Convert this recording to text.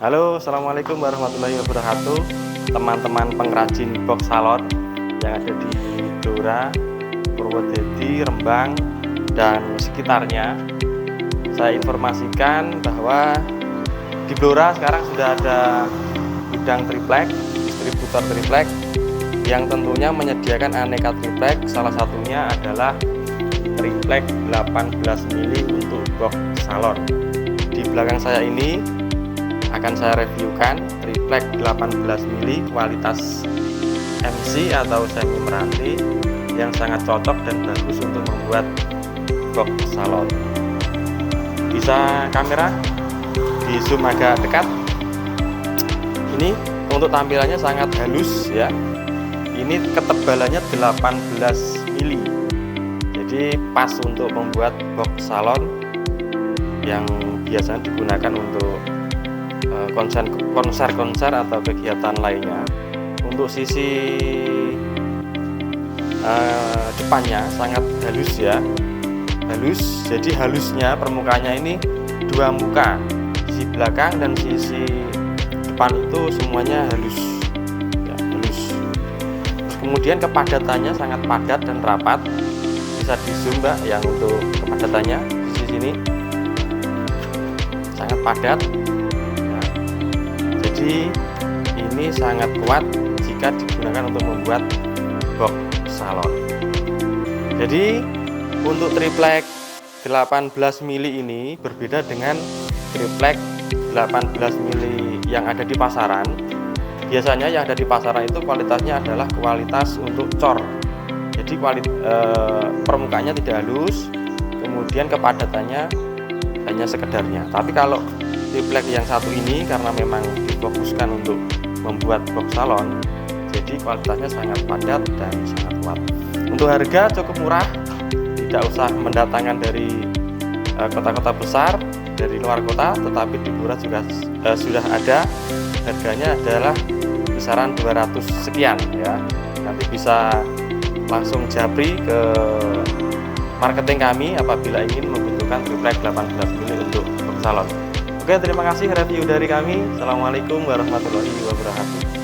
Halo, assalamualaikum warahmatullahi wabarakatuh, teman-teman pengrajin box salon yang ada di Blora, Purwodadi, Rembang, dan sekitarnya. Saya informasikan bahwa di Blora sekarang sudah ada gudang triplek, distributor triplek yang tentunya menyediakan aneka triplek. Salah satunya adalah triplek 18 mili untuk box salon. Di belakang saya ini akan saya reviewkan triplek 18 mili kualitas MC atau semi meranti yang sangat cocok dan bagus untuk membuat box salon. Bisa kamera di zoom agak dekat. Ini untuk tampilannya sangat halus ya. Ini ketebalannya 18 mili. Jadi pas untuk membuat box salon yang biasanya digunakan untuk konser atau kegiatan lainnya. Untuk sisi depannya sangat halus ya, halus. Jadi halusnya permukaannya ini dua muka, sisi belakang dan sisi depan itu semuanya halus ya, halus. Terus kemudian kepadatannya sangat padat dan rapat. Bisa di zoom mbak yang untuk kepadatannya di sini sangat padat. Jadi ini sangat kuat jika digunakan untuk membuat box salon. Jadi untuk triplek 18 mili ini berbeda dengan triplek 18 mili yang ada di pasaran. Biasanya yang ada di pasaran itu kualitasnya adalah kualitas untuk cor. Jadi permukaannya tidak halus, kemudian kepadatannya hanya sekedarnya. Tapi kalau triplek yang satu ini karena memang difokuskan untuk membuat box salon, jadi kualitasnya sangat padat dan sangat kuat. Untuk harga cukup murah, tidak usah mendatangkan dari kota-kota besar, dari luar kota, tetapi di Blora juga sudah ada. Harganya adalah kisaran 200 sekian ya. Nanti bisa langsung japri ke marketing kami apabila ingin membutuhkan triplek 18 mili untuk box salon. Oke, terima kasih review dari kami. Assalamualaikum warahmatullahi wabarakatuh.